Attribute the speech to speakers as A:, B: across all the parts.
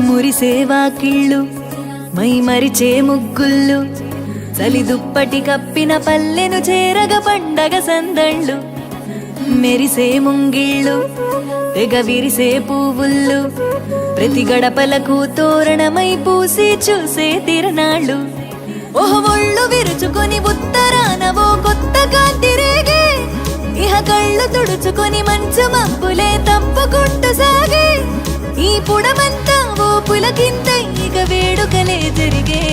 A: మురిసేవా కిళ్ళు my మరిచే ముగ్గుళ్ళు చలి దుప్పటి కప్పిన పల్లెను చేరగ పండగ సందళ్ళు మెరిసే ముంగిళ్ళు తెగ విరిసే పువ్వుళ్ళు ప్రతి గడపలకు తోరణమై పూసి చూసే తిరణాళ్ళు ఒళ్ళు విరుచుకొని ఉత్తరానవో కొత్త కాంతి రేగే ఇహ కళ్ళు తుడుచుకొని మంచు మబ్బులే తప్పుకుంటూ సాగే ఈ పుడమంతా ఓ పులకింత ఇక వేడుకలే జరిగే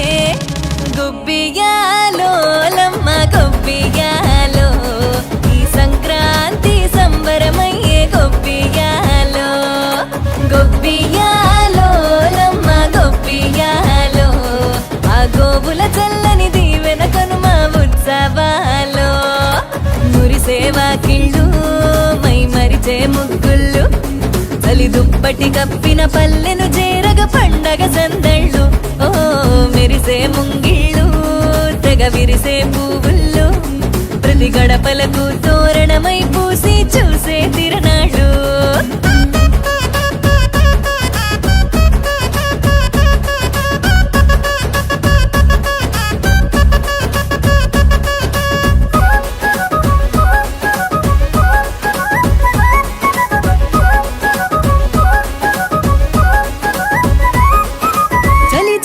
A: గొబ్బియాలో లమ్మ గొబ్బియాలో ఈ సంక్రాంతి సంబరమయ్యే గొబ్బియాలో గొబ్బియాలో లమ్మ గొబ్బియాలో ఆ గోవుల చల్లని దీవెన కనుమ ఉత్సవాలో మురిసేవా కిళ్ళు మై మరిచే ముగ్గుళ్ళు చలి దుప్పటి కప్పిన పల్లెను చేరగ పండగ సందళ్ళు ఓ మెరిసే ముంగిళ్ళు తెగ విరిసే పువ్వుళ్ళు ప్రతి గడపలకు తోరణమై పూసి చూసే తిరణాళ్ళు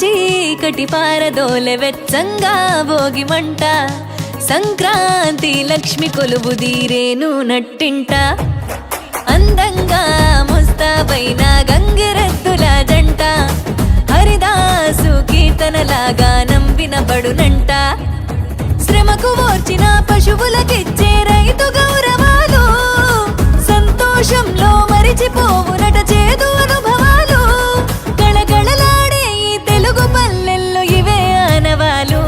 A: చీకటి పారదోలె వెచ్చంగా భోగి మంట సంక్రాంతి లక్ష్మి కొలువు దీరేను నట్టింట అందంగా ముస్తాబైన గంగిరెద్దుల జంట హరిదాసు కీర్తనలాగా వినబడునంట శ్రమకు ఓర్చిన పశువులకిచ్చే రైతు గౌరవాలు సంతోషంలో మరిచిపోవునట చేదు అనుభవాలు గళగళలాడే ఈ తెలుగు పల్లెల్లో ఇవే ఆనవాలు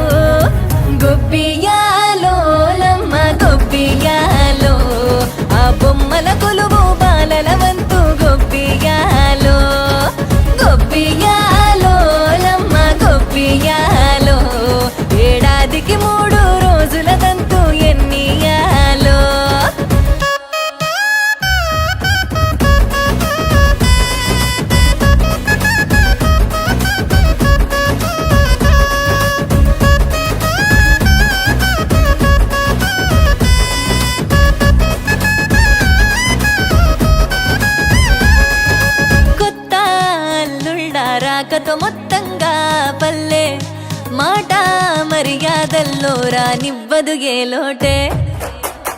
A: గొబ్బియాలో లమ్మ గొబ్బియాలో ఆ బొమ్మల కొలువు బాలల వంతు గొబ్బియాలో గొబ్బియాలో లమ్మ గొబ్బియాలో ఏడాదికి 3 రోజుల తంతు ఎన్నియాలో కొత్త అల్లుళ్ళ రాకతో మొత్తంగా పల్లె మాట మర్యాదల్లో రానివ్వదు ఏ లోటే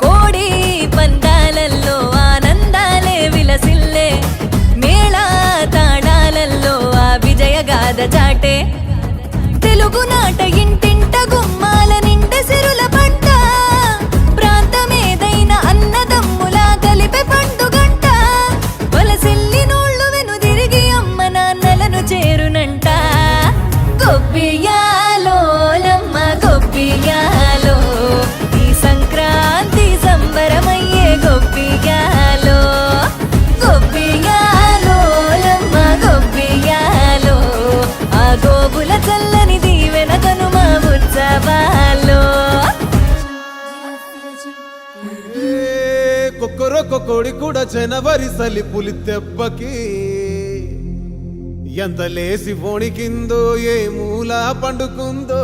A: కోడి పందాలల్లో ఆనందాలే విలసిల్లే మేళా తాడాలల్లో ఆ విజయగాథ చాటే తెలుగు నాట ఇంటింట గుమ్మాల నిండ సిరుల పంట ప్రాంతమేదైన అన్నదమ్ములా కలిపే పండుగంట వలసిల్లి నోళ్ళు వెనుదిరిగి అమ్మ నాన్నలను చేరునంట గొబ్బియాలో లమ్మ గొబ్బియాలో ఈ సంక్రాంతి సంబరమయ్యే గొబ్బియాలో గొబ్బియాలో లమ్మ గొబ్బియాలో ఆ గోవుల చల్లని దీవెన కనుమ ఉత్సవాలో
B: కొక్కరొక్క కోడి కూడా జనవరి సలి పులి దెబ్బకి ఎంత లేసి వణికిందో ఏ మూల పండుకుందో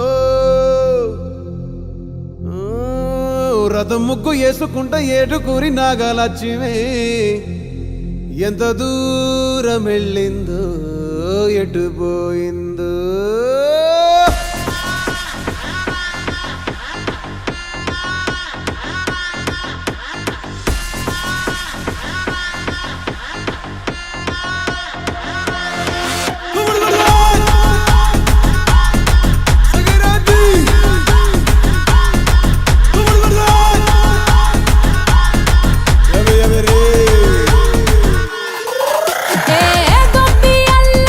B: రథం ముగ్గు వేసుకుంట ఏడుకూరి నాగలక్ష్మి ఎంత దూరం వెళ్ళిందో ఎటు పోయిందో
A: గొబ్బియాలో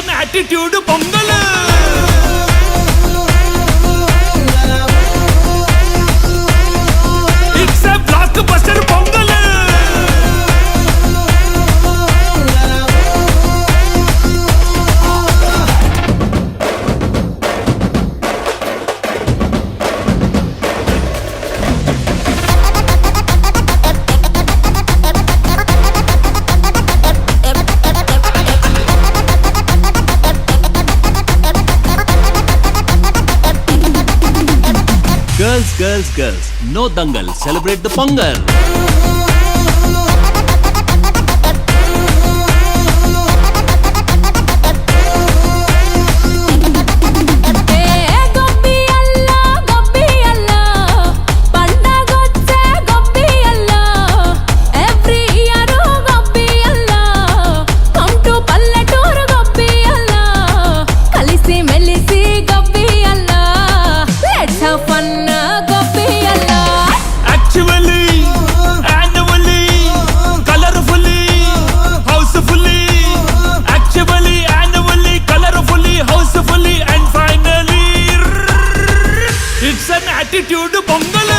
C: an attitude Pongal. It's a blockbuster Pongal.
D: Girls, girls, girls, no dangal, celebrate the Pongal.
C: Attitude Pongal.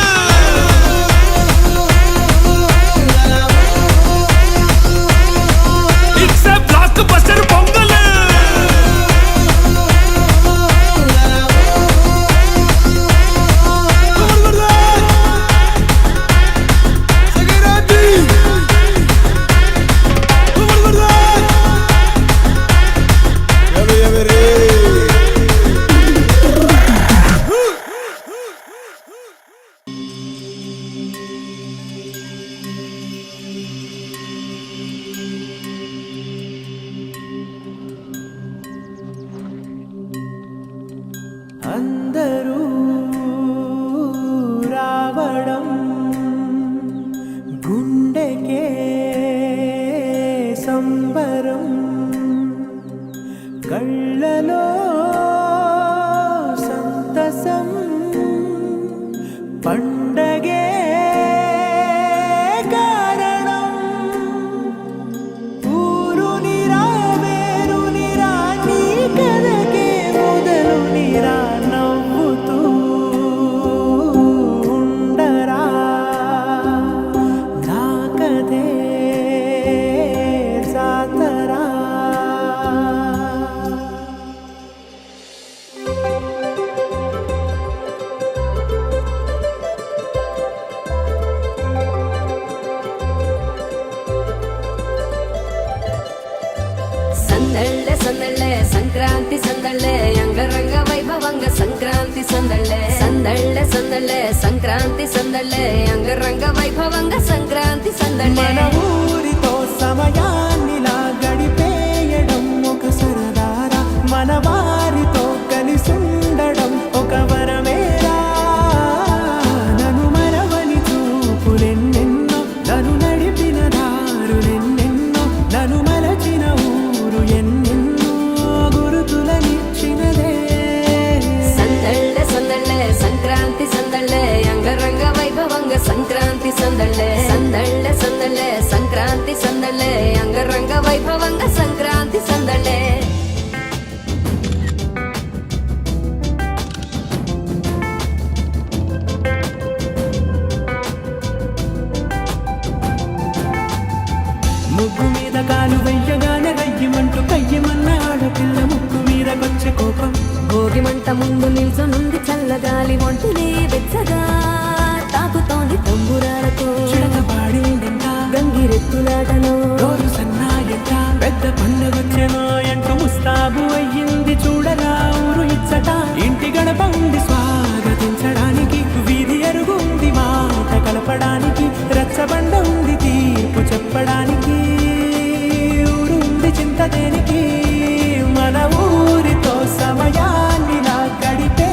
C: It's a blockbuster Pongal.
E: అందరూ రావడం గుండెకే సంబరం, కళ్ళలో సంతసం, పండగే కారణం. ఊరు నిరా వేరు నిరా నీ కథకే మొదలు నిరా, నవ్వుతూ ఉండరా నాకదే జాతరా.
A: సందళ్ళే సందళ్ళే సంక్రాంతి సందళ్ళే అంగరంగ వైభవంగ సంక్రాంతి సందళ్ళే. సందళ్ళే సందళ్ళే సంక్రాంతి సందళ్ళే అంగరంగ వైభవంగ సంక్రాంతి సందళ్ళే.
E: మన ఊరితో సమయాన్నిలా గడిపేయడం ఒక సరదారా, మన వారితో కలిసుండడం ఒక వరమేరా. నన్ను మరవని చూపులెన్నెన్నో, నన్ను నడిపిన దారులెన్నెన్నో, నన్ను మలచిన ఊరు ఎన్నెన్నో గురుతులనిచ్చినదే.
A: సందళ్ళే సందళ్ళే సంక్రాంతి సందళ్ళే అంగరంగ వైభవంగ సంక్రాంతి సందళ్ళే. సందళ్ళే సందళ్ళే సంక్రాంతి సందళ్ళే అంగరంగ వైభవంగ సంక్రాంతి సందళ్ళే.
E: ముగ్గు మీద కాలు వెయ్యగానే రయ్యమంటూ కయ్యమన్న ఆడపిల్ల ముక్కు మీదకొచ్చే కోపం.
A: భోగి మంట ముందు నిల్చొనుంది చల్లగాలి ఒంటిని వెచ్చగా తాకుతోంది తంబురాలతో.
E: చిడక పాడిందంట
A: గంగిరెత్తులాటలో
E: రోజు సన్నాయంట, పెద్ద పండగొచ్చెనో ఎంటూ ముస్తాబు అయ్యింది చూడరా ఊరు ఇచ్చట. ఇంటి గడప ఉంది స్వాగతించడానికి, వీధి అరుగుంది మాట కలపడానికి, రచ్చబండ ఉంది తీర్పు చెప్పడానికి, ఊరు ఉంది చింత దేనికి. మన ఊరితో సమయాన్నిలా గడిపే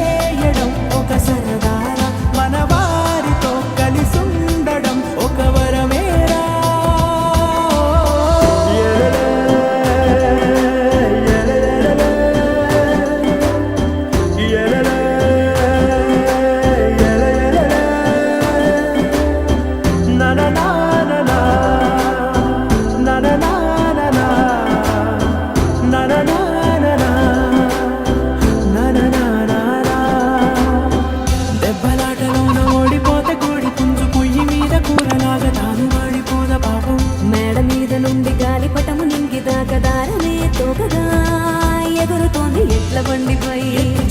A: సాగుతోంది ఎట్ల బండిపై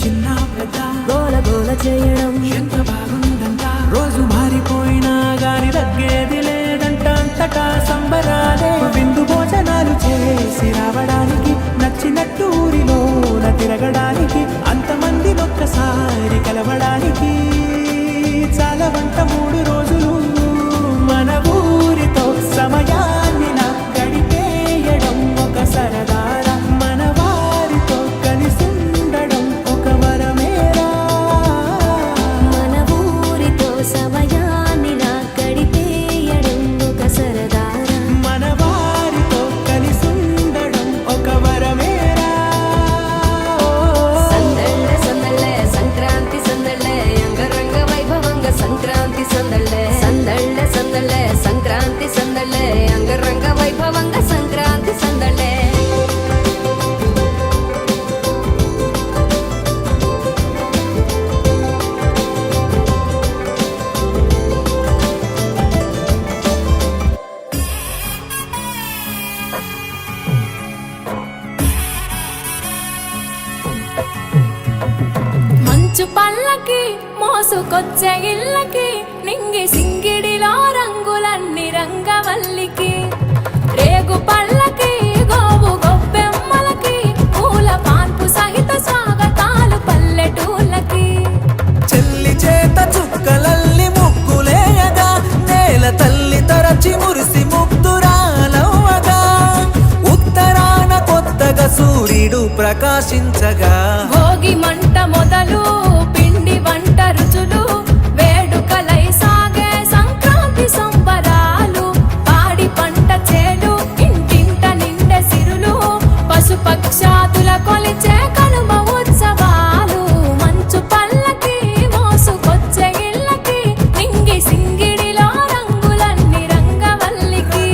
E: చిన్న పెద్ద
A: గోల గోల చేయడం
E: ఎంత బాగుందంట. రోజు మారిపోయినా గాని తగ్గేది లేదంట. అంతటా సంబరాలే విందు భోజనాలు చేసి రావడానికి, నచ్చినట్టు ఊరిలోన తిరగడానికి, అంతమంది ఒక్కసారి కలవడానికి చాలా వంట 3 రోజులు మన ఊరితో సమయాన్ని నా గడిపేయడం ఒక సరదారా. మన వారితో కలిసుండడం ఒక వరమేరా.
A: మన ఊరితో సమయాన్ని నా గడిపేయడం ఒక సరదారా.
E: మన వారితో కలిసుండడం ఒక వరమేరా.
A: సందళ్ళే సందళ్ళే సంక్రాంతి సందళ్ళే అంగరంగ వైభవంగ సంక్రాంతి సందళ్ళే. సందళ్ళే సందళ్ళే సంక్రాంతి సందళ్ళే అంగరంగ వైభవంగ సంక్రాంతి సందళ్ళే.
F: మంచు పల్లకి మోసుకొచ్చే ఇళ్ళకి, నింగి సింగిడిలో రంగులన్నీ రంగవల్లికి. రేగు పళ్ళకి గోవు గొబ్బెమ్మలకి, పూల పాన్పు సహిత స్వాగతాలు పల్లెటూళ్ళకి.
E: చెల్లి చేత చుక్కలల్లి ముగ్గులేయగా, నేల తల్లి తరచి మురిసి ముగ్ధురాలవ్వగా, ఉత్తరాన కొత్తగా సూర్యుడు ప్రకాశించగా,
F: భోగి మంట మొదలు పిండి వంట రుచులు, వేడుకలై సాగే సంక్రాంతి సంబరాలు. పాడి పంట చేలు ఇంటింట నిండే సిరులు, పశుపక్షాదుల కొలిచే కనుమ ఉత్సవాలు. మంచు పల్లకి మోసుకొచ్చే ఇళ్ళకి, నింగి సింగిడిలో రంగులన్నీ రంగవల్లికి.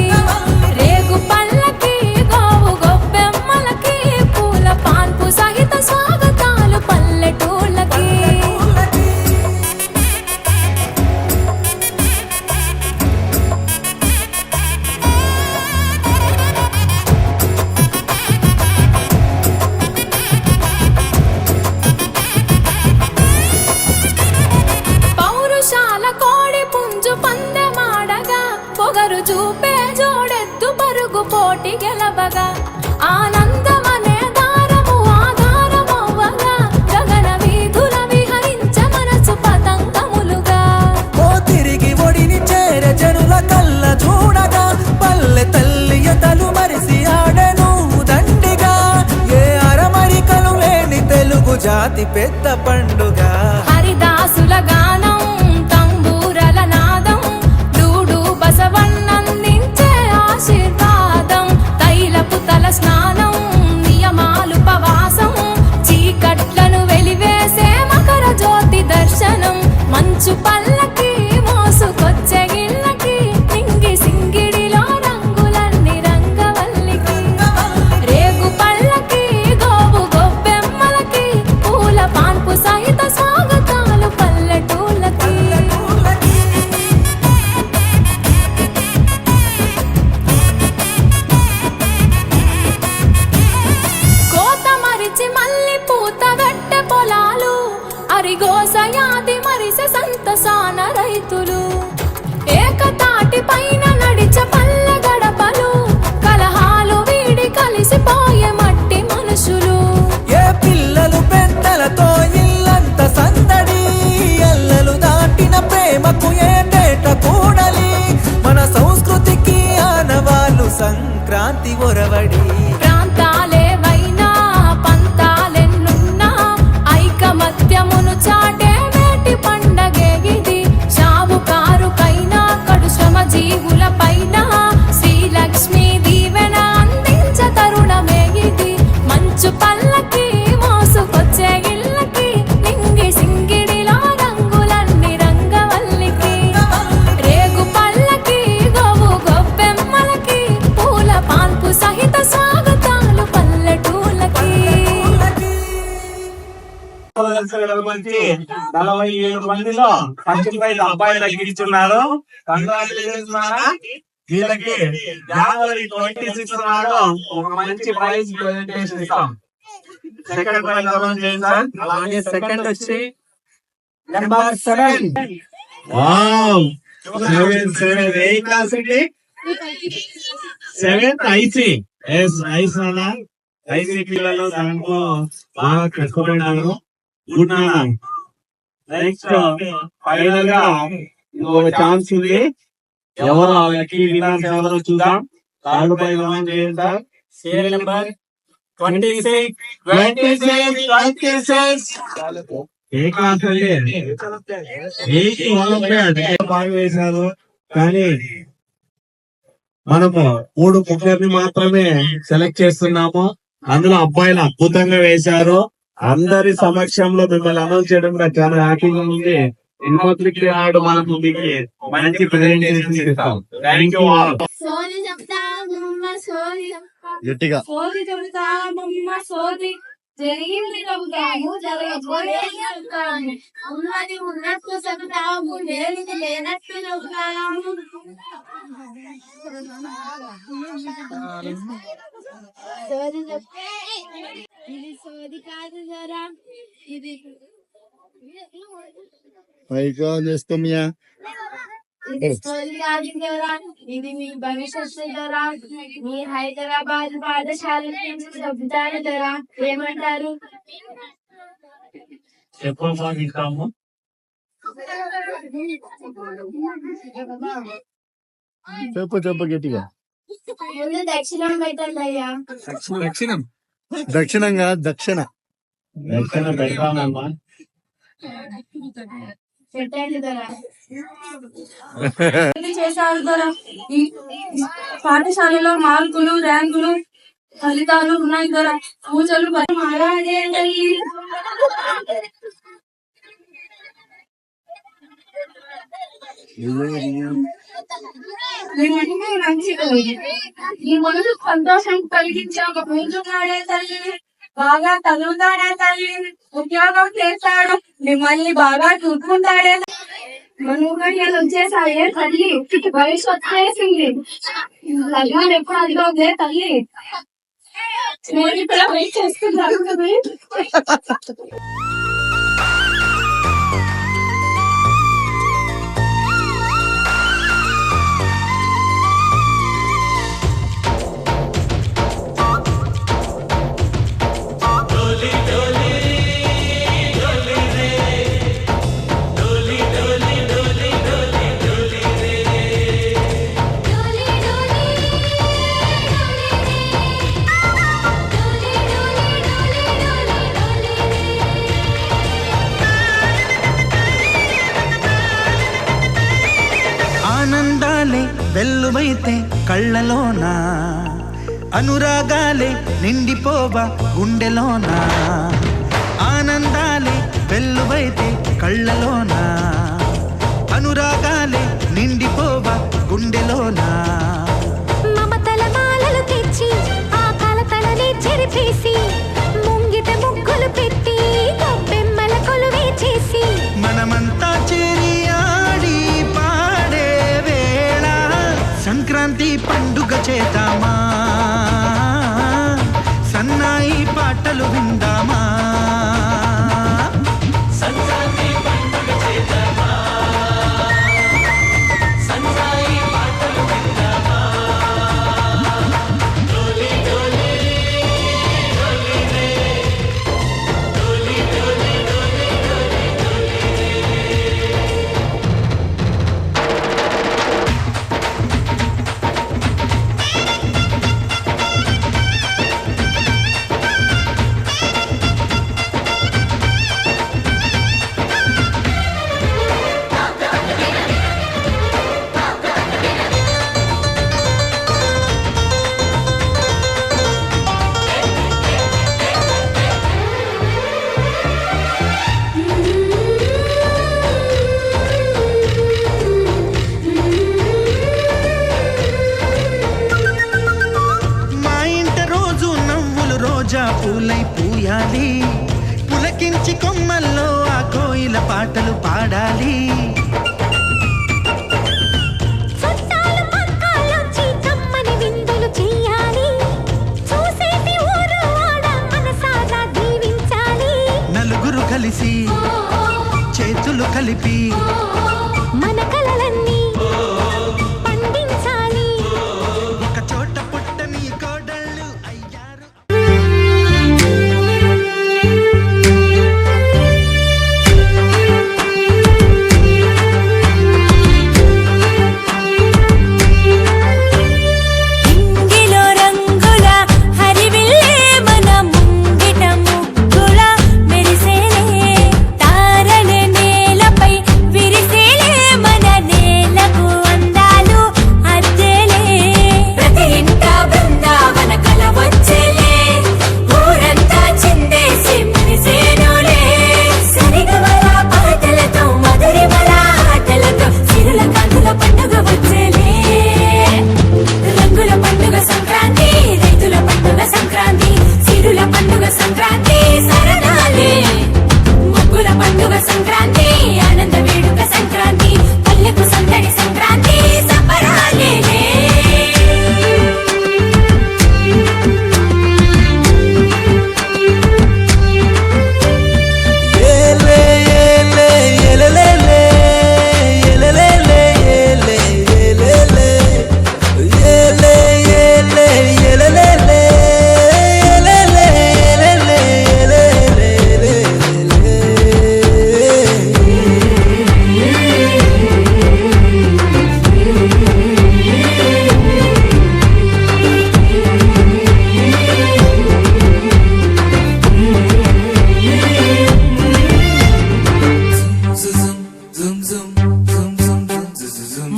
F: రేగు పల్లకి గోవు గొబ్బెమ్మలకి, పూల పాన్పు సహిత స్వాగతాలు పల్లెటూళ్ళకి. పౌరుషాల కోడి పుంజు పందెమాడగా, పొగరు చూపే జోడెత్తు పరుగు పోటీ గెలవగా, ఆనందమనే దారము ఆధారమవ్వగా, గగన వీధుల విహరించ మనసు పతంగములుగా.
E: ఓ తిరిగి ఒడిని చేర జనుల కళ్ళ చూడగా, పల్లె తల్లి ఎతలు మరిసి ఆడెను దండిగా. ఏ అరమరికలు లేని తెలుగు జాతి పెద్ద పండుగ.
F: హరిదాసుల గానం తంబూరల నాదం, డూడు బసవన్నందించే ఆశీర్వాదం. తైలపు తల స్నానం నియమాలుపవాసం, చీకట్లను వెలివేసే మకర జ్యోతి దర్శనం. మంచు పల్లకి మోసుకొచ్చే ఇళ్ళకి, నింగి సింగిడిలో రంగులన్నీ రంగవల్లికి. రేగు పల్లకి గోవు గొబ్బెమ్మలకి, పూల పాన్పు సహిత స్వాగతాలు పల్లెటూళ్ళకి. కోత మరిచి మల్లి పూత గట్టె పొలాలు, అరిగోసయాది మరిసె సంతసాన రైతులు. ఏకతాటి పైన నడిచ పల్లె గడపలు, కలహాలు వీడి కలిసిపోయే మట్టి మనుషులు.
E: ఏ పిల్లలు పెద్దలతో ఇల్లంత సందడి, ఎల్లలు దాటిన ప్రేమకు ఏటేట కూడలి. మన సంస్కృతికి ఆనవాళ్ళు సంక్రాంతి ఒరవడి.
F: ప్రాంతాలేవైనా పంతాలెన్నున్నా, ఐకమత్యమును చాటే వేటి పండగే ఇది. షావుకారుకైనా కడు శ్రమ జీవుల పైన, శ్రీలక్ష్మీ దీవెన అందించ తరుణమే ఇది. మంచు పల్లకి మోసుకొచ్చే ఇళ్ళకి, నింగి సింగిడిలో రంగులన్నీ రంగవల్లికి. రేగు పల్లకి గోవు గొబ్బెమ్మలకి, పూల పాన్పు సహిత స్వాగతాలు పల్లెటూళ్ళకి.
G: 47 మందిలో ఫస్ట్ ప్రైజ్ అబ్బాయి తగ్గించున్నారు. కంగ్రాచులేషన్స్ నారా. వీళ్ళకి జనవరి 26 నాడు ఒక మంచి ప్రైజ్ ప్రెజెంటేషన్ ఇస్తాం. సెకండ్ ప్రైజ్ అనౌన్స్ చేయండి సార్.
E: అలాగే సెకండ్ వచ్చి నెంబర్ 7.
G: వావ్ 7 ఏ క్లాస్ అండి? 7th IC. ఎస్ ఐసి అన్న ఐసి పిల్లలు దాంట్లో బాగా కష్టపడినారు. గుడ్ నాన్న. నెక్స్ట్ ఫైనల్ గా ఇంకొక ఛాన్స్ ఉంది. ఎవరు వాళ్ళకి విన్నర్స్ ఎవరో చూద్దాం. థర్డ్ ప్రైజ్ అనౌన్స్ చేయండి సార్. Serial number 26. ఏ క్లాస్ అండి? 8 బాగా వేశారు. కానీ మనము 3 ముగ్గురిని మాత్రమే సెలెక్ట్ చేస్తున్నాము. అందులో అబ్బాయిలు అద్భుతంగా వేశారు. అందరి సమక్షంలో మిమ్మల్ని అనౌన్స్ చేయడం నాకు చాలా హ్యాపీగా ఉంది. ఇన్ఫోక్లిక్ ఆడు మనకు మీకు మంచి ప్రెజెంటేషన్ ఇస్తాం. Thank you all.
F: సోది చెప్తామమ్మ సోది
H: గట్టిగా
F: సోది చెప్తామమ్మ సోది జరిగింది చెబుతాము జరగబోయేది చెప్తాము ఉన్నది ఉన్నట్టు చెబుతాము లేనిది లేనట్టు చెబుతాము. సోది చెప్తే ఇది సోది కాదు జరా ఇది
H: పైగా చేస్తామియా
F: ఇది సోది కాదు జరా ఇది మీ భవిష్యత్తు జరా మీ హైదరాబాద్ పాఠశాల నుంచి చెబుతారు జరా ఏమంటారు?
G: చెప్పమ్మా ఇస్తాము.
H: చెప్పు గట్టిగా.
F: ముందు దక్షిణం పెట్టండి అయ్యా.
H: దక్షిణంగా దక్షిణ
G: దక్షిణ పెడతానమ్మా.
F: పెట్టండి ధర చేశారు ధర. ఈ పాఠశాలలో మార్కులు ర్యాంకులు ఫలితాలు ఉన్నాయి ధర. పూజలు ఈ మనసు సంతోషం కలిగించే ఒక పూజున్నాడే తల్లి. బాగా చదువుతాడే తల్లి. ఉద్యోగం చేస్తాడు. మిమ్మల్ని బాగా చూసుకుంటాడే. మనోహర్యాలు వచ్చేసాయే తల్లి. వయసు వచ్చేసింది. లగ్నాలు ఎప్పుడు అందులోనే తల్లి. నేను ఇక్కడ వెయిట్ చేస్తున్నాను కదా.
E: ఆనందాలే వెల్లువైతే కళ్ళలోన అనురాగాలే నిండిపోవా గుండెలోన. ఆనందాలే వెల్లువైతే కళ్ళలోన అనురాగాలే నిండిపోవా గుండెలోన.
F: మమతల మాలలు తెచ్చి ఆ కలతలని చెరిపేసి ముంగిట ముగ్గులు పెట్టి గొప్పెమ్మల కొలువే చేసి
E: మనమంతా చేరి ఆడి పాడే వేళ సంక్రాంతి పండుగ చేద్దామా, సన్నాయి పాటలు విందామా. సంక్రాంతి పండుగ చేద్దామా, సన్నాయి పాటలు విందామా. డోలి డోలి డోలి రే, డోలి డోలి డోలి డోలి డోలి రే. మా ఇంట రోజు నవ్వులు రోజా పూలై పూయాలి. పులకించి కొమ్మల్లో ఆ కోయిల పాటలు పాడాలి.
F: చుట్టాలు పక్కాలొచ్చి కమ్మని విందులు చెయ్యాలి. చూసేటి ఊరు వాడ మనసారా
E: కలిసి చేతులు కలిపి
A: మన కలలన్నీ పండించాలి.
E: ఒక చోట పుట్టని కోడళ్ళు అయ్యారు.
A: ఇంగిలో రంగుల హరివిల్లే మన ముంగిట ముగ్గుల మెరిసేలే. తారలే నేలపై విరిసేలే మన నేలకు అందాలు అద్దేలే. ప్రతి ఇంట బృందావన కల వచ్చేలే. ఊరంతా చిందేసి మురిసేనులే. సరిగమల పాటలతో మధురిమల ఆటలతో సిరుల కాంతుల పండుగ వచ్చేలే. రంగుల పండుగ సంక్రాంతి, రైతుల పండుగ సంక్రాంతి, సిరుల పండుగ సంక్రాంతి, సరదాలే. ముగ్గుల పండుగ సంక్రాంతి, ఆనంద వేడుక సంక్రాంతి, పల్లెకు సందడి సంక్రాంతి, సంబరాలేలే.
E: ఏలే ఏలే ఏలలేలే ఏలలేలే ఏలే ఏలేలే ఏలే ఏలే ఏలలేలే ఏలేలే ఏలేలే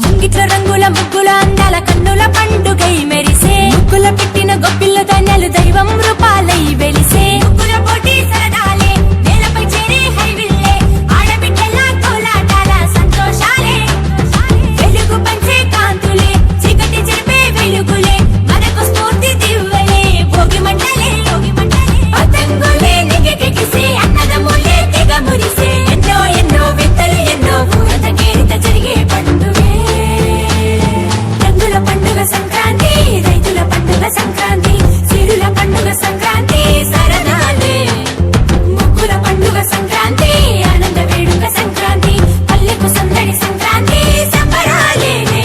A: ముంగిట్ల రంగుల ముగ్గుల అందాల కన్నుల పండుగై మెరిసే. ముగ్గుల పెట్టిన గొప్పిళ్ళ ధాన్యాలు దైవం రూపాలై వెలిసే. ముగ్గుల పోటీ సరదాలే, నేలపై చేరే హరివిల్లే. ఆడబిడ్డల కోలాటాల సంతోషాలే. వెలుగు పంచే కాంతులే, చీకటి చెరిపే వెలుగులే. మనకు స్ఫూర్తి దివ్వలే, భోగి మంటలే. పతంగులే నిగెగెగిసే, అన్నదమ్ములే తెగ మురిసే. ఎన్నో ఎన్నో వింతలు ఎన్నో ఊరట కేరిత జరిగే పండుగే. రంగుల పండుగ సంక్రాంతి, రైతుల పండుగ సంక్రాంతి, సిరుల పండుగ సంక్రాంతి, సరదాలే. ముగ్గుల పండుగ సంక్రాంతి, ఆనంద వేడుక సంక్రాంతి, పల్లెకు సందడి సంక్రాంతి, సంబరాలేలే.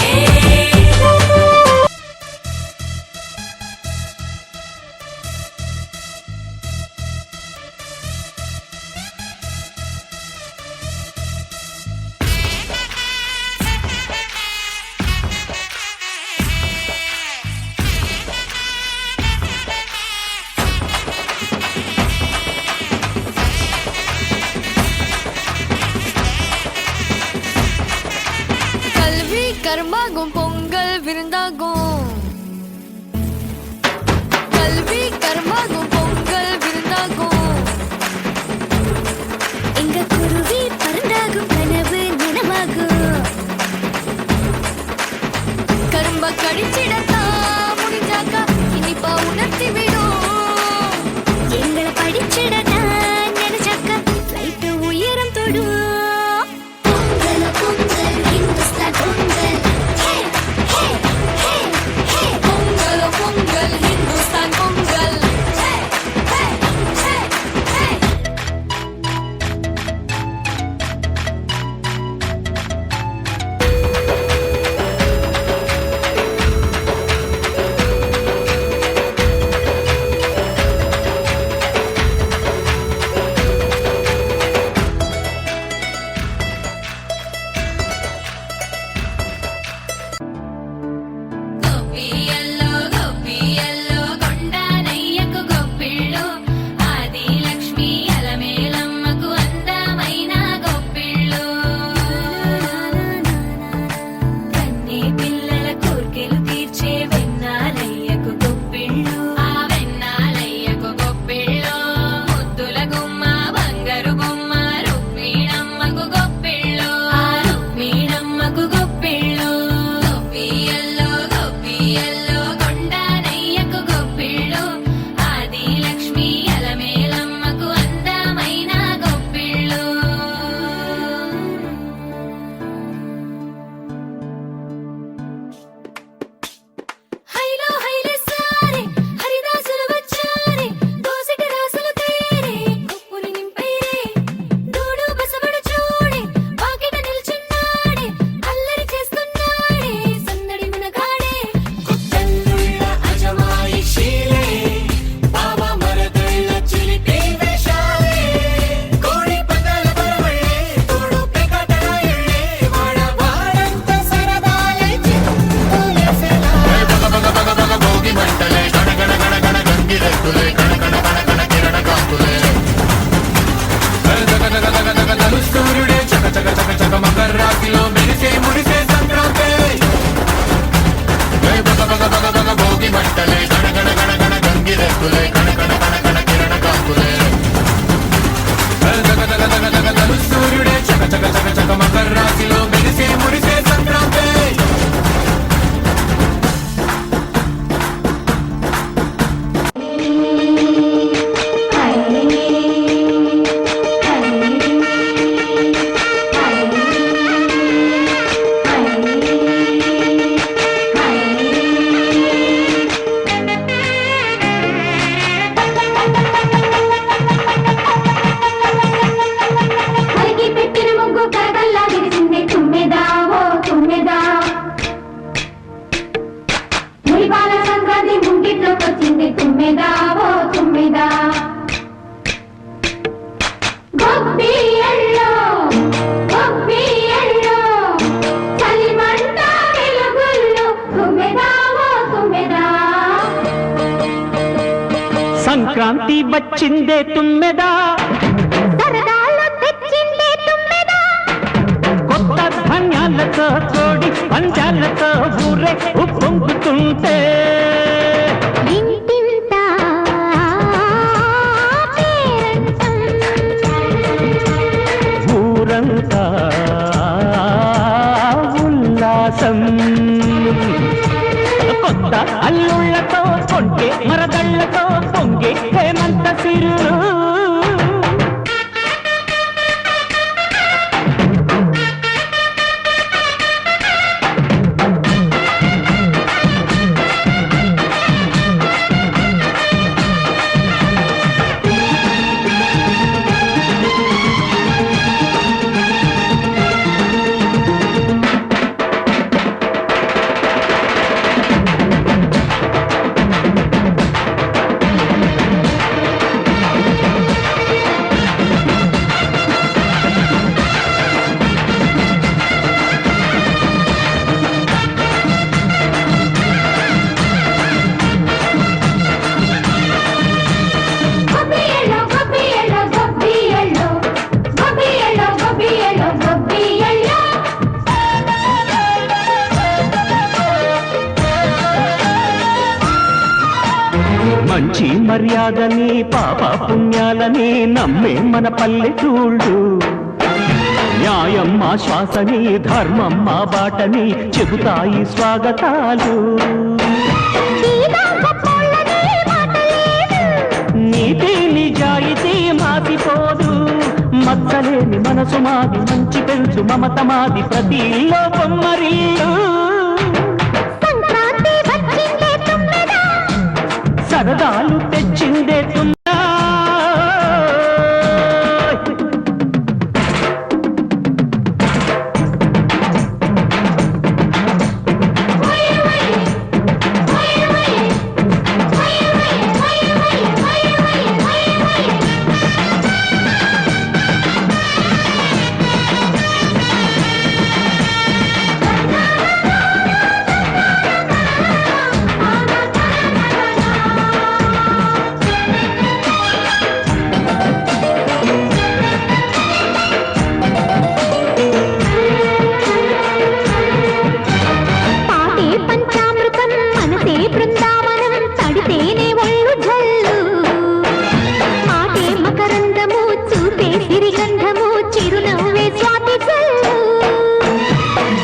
A: கல்வி கர்மாகும் பொங்கல் விருந்தாகும். கல்வி கர்மாகும் பொங்கல் விருந்தாகும். எங்க குருவி பறந்தாகும் கனவு நினைவாகும். கரும்ப கடிச்சிடத்தான் முடிஞ்சாக்கா இனிப்பா உணர்த்தி விடும். எங்களை படிச்சிடத்தான் நினைச்சாக்கா லைட்டு உயரம் தொடும். பொங்கல் பொங்கல் இந்துஸ்தான் பொங்கல், ஹே ஹே ஹே.
B: దగ దగ దగ దగ సూర్యుడే చక చక చక చక మకర రాశిలో మెరిసే మురిసే సంక్రాంతి.
I: సంక్రాంతి వచ్చిందే తుమ్మెదా, కొత్త ధాన్యాలతో కోడి పంచాలతో ఊరే ఉప్పొంగుతుంటే ఊరంతా ఉల్లాసం. కొత్త అల్లుళ్లతో కొంటే మరదళ్లతో పొంగే హేమంత సిరులు. మంచి మర్యాదని పాప పుణ్యాలని నమ్మే మన పల్లెటూళ్ళు. న్యాయం మా శ్వాసని ధర్మం మా బాటని చెబుతాయి స్వాగతాలు. నీతి నిజాయితీ మాసిపోదు, మచ్చలేని మనసు మాది, మంచి పెంచు మమత మాది, ప్రతి ఇల్లో బొమ్మరిల్లు. సరదాలు తెచ్చిందే తుమ్మెదా,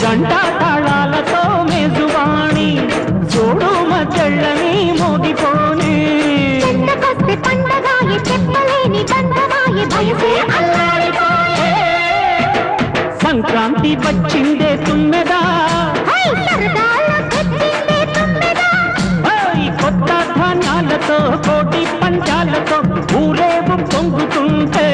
I: గంటా తాళాలతో మేజువాణి చూడు మధ్యళ్ళని మోగిపోని. సంక్రాంతి వచ్చిందే తుమ్మెదా, కొత్త ధాన్యాలతో కోటి పంచాలతో ఊరేగు పొంగుతుంటే